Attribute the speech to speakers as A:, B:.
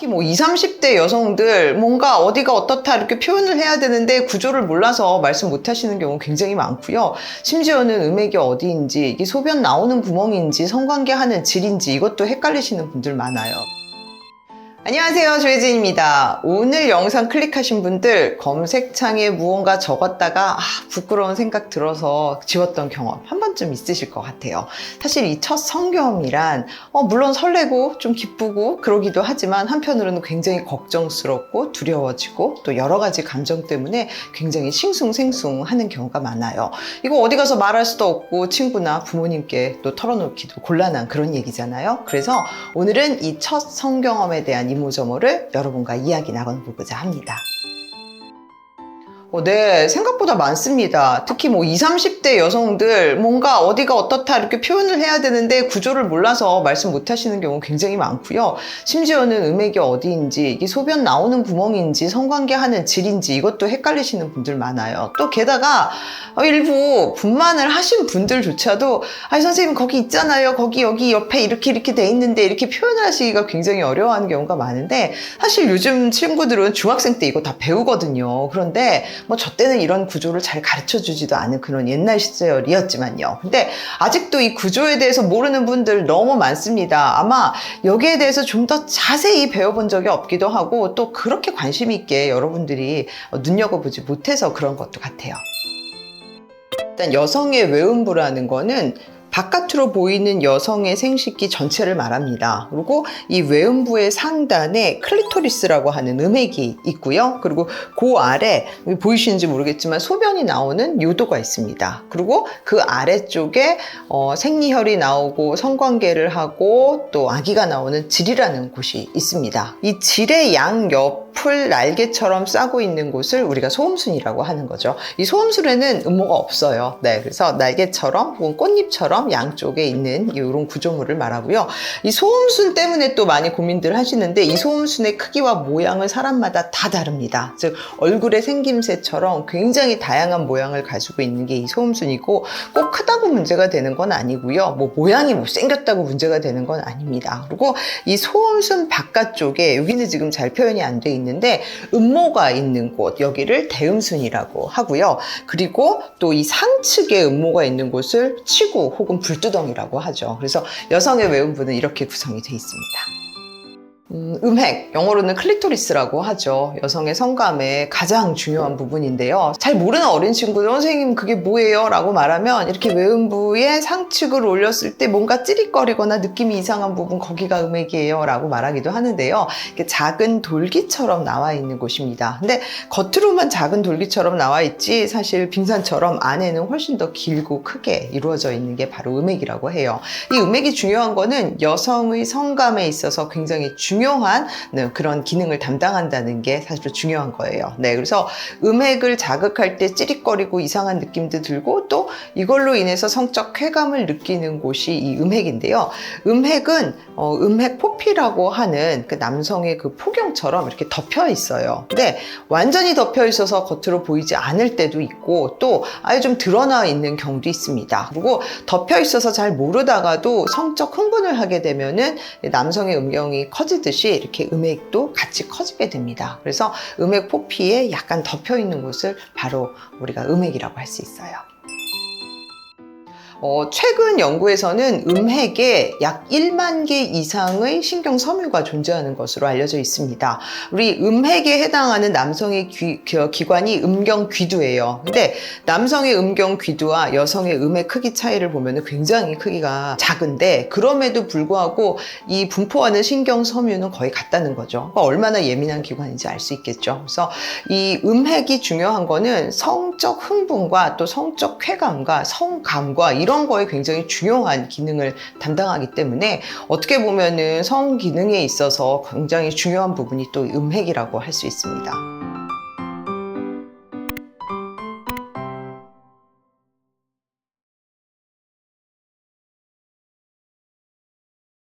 A: 특히 뭐 20, 30대 여성들 뭔가 어디가 어떻다 이렇게 표현을 해야 되는데 구조를 몰라서 말씀 못 하시는 경우 굉장히 많고요. 심지어는 음액이 어디인지, 이게 소변 나오는 구멍인지, 성관계 하는 질인지 이것도 헷갈리시는 분들 많아요. 안녕하세요, 조혜진입니다. 오늘 영상 클릭하신 분들 검색창에 무언가 적었다가 부끄러운 생각 들어서 지웠던 경험 한 번쯤 있으실 것 같아요. 사실 이 첫 성경험이란 물론 설레고 좀 기쁘고 그러기도 하지만 한편으로는 굉장히 걱정스럽고 두려워지고 또 여러 가지 감정 때문에 굉장히 싱숭생숭하는 경우가 많아요. 이거 어디 가서 말할 수도 없고 친구나 부모님께 또 털어놓기도 곤란한 그런 얘기잖아요. 그래서 오늘은 이 첫 성경험에 대한 이모저모를 여러분과 이야기 나눠보고자 합니다. 네, 생각보다 많습니다. 특히 뭐 20, 30대 여성들 뭔가 어디가 어떻다 이렇게 표현을 해야 되는데 구조를 몰라서 말씀 못 하시는 경우 굉장히 많고요. 심지어는 음액이 어디인지, 이게 소변 나오는 구멍인지, 성관계 하는 질인지 이것도 헷갈리시는 분들 많아요. 또 게다가 일부 분만을 하신 분들조차도 선생님 거기 있잖아요. 거기 여기 옆에 이렇게 돼 있는데 이렇게 표현을 하시기가 굉장히 어려워하는 경우가 많은데 사실 요즘 친구들은 중학생 때 이거 다 배우거든요. 그런데 저 때는 이런 구조를 잘 가르쳐 주지도 않은 그런 옛날 시절이었지만요. 근데 아직도 이 구조에 대해서 모르는 분들 너무 많습니다. 아마 여기에 대해서 좀 더 자세히 배워본 적이 없기도 하고 또 그렇게 관심 있게 여러분들이 눈여겨보지 못해서 그런 것도 같아요. 일단 여성의 외음부라는 거는 바깥으로 보이는 여성의 생식기 전체를 말합니다. 그리고 이 외음부의 상단에 클리토리스라고 하는 음액이 있고요. 그리고 그 아래 보이시는지 모르겠지만 소변이 나오는 요도가 있습니다. 그리고 그 아래쪽에 생리혈이 나오고 성관계를 하고 또 아기가 나오는 질이라는 곳이 있습니다. 이 질의 양옆을 날개처럼 싸고 있는 곳을 우리가 소음순이라고 하는 거죠. 이 소음순에는 음모가 없어요. 네, 그래서 날개처럼 혹은 꽃잎처럼 양쪽에 있는 이런 구조물을 말하고요. 이 소음순 때문에 또 많이 고민들 하시는데 이 소음순의 크기와 모양은 사람마다 다 다릅니다. 즉 얼굴의 생김새처럼 굉장히 다양한 모양을 가지고 있는 게 이 소음순이고 꼭 크다고 문제가 되는 건 아니고요. 뭐 모양이 못생겼다고 문제가 되는 건 아닙니다. 그리고 이 소음순 바깥쪽에 여기는 지금 잘 표현이 안 돼 있는데 음모가 있는 곳 여기를 대음순이라고 하고요. 그리고 또 이 상측에 음모가 있는 곳을 치구 혹은 불두덩이라고 하죠. 그래서 여성의 외음부는 이렇게 구성이 되어 있습니다. 음핵, 영어로는 클리토리스라고 하죠. 여성의 성감의 가장 중요한 부분인데요. 잘 모르는 어린 친구들, 선생님 그게 뭐예요? 라고 말하면 이렇게 외음부에 상측을 올렸을 때 뭔가 찌릿거리거나 느낌이 이상한 부분, 거기가 음핵이에요 라고 말하기도 하는데요. 이렇게 작은 돌기처럼 나와 있는 곳입니다. 근데 겉으로만 작은 돌기처럼 나와 있지 사실 빙산처럼 안에는 훨씬 더 길고 크게 이루어져 있는 게 바로 음핵이라고 해요. 이 음핵이 중요한 거는 여성의 성감에 있어서 굉장히 중요한 그런 기능을 담당한다는 게 사실 중요한 거예요. 네, 그래서 음핵을 자극할 때 찌릿거리고 이상한 느낌도 들고 또 이걸로 인해서 성적 쾌감을 느끼는 곳이 이 음핵인데요. 음핵은 음핵 포피라고 하는 그 남성의 그 포경처럼 이렇게 덮여 있어요. 근데 완전히 덮여 있어서 겉으로 보이지 않을 때도 있고 또 아예 좀 드러나 있는 경우도 있습니다. 그리고 덮여 있어서 잘 모르다가도 성적 흥분을 하게 되면은 남성의 음경이 커지듯이 이렇게 음액도 같이 커지게 됩니다. 그래서 음액 포피에 약간 덮여 있는 곳을 바로 우리가 음액이라고 할 수 있어요. 최근 연구에서는 음핵에 약 1만 개 이상의 신경 섬유가 존재하는 것으로 알려져 있습니다. 우리 음핵에 해당하는 남성의 기관이 음경귀두예요. 근데 남성의 음경귀두와 여성의 음핵 크기 차이를 보면 굉장히 크기가 작은데 그럼에도 불구하고 이 분포하는 신경 섬유는 거의 같다는 거죠. 그러니까 얼마나 예민한 기관인지 알 수 있겠죠. 그래서 이 음핵이 중요한 거는 성적 흥분과 또 성적 쾌감과 성감과 이런 거에 굉장히 중요한 기능을 담당하기 때문에 어떻게 보면은 성 기능에 있어서 굉장히 중요한 부분이 또 음핵이라고 할 수 있습니다.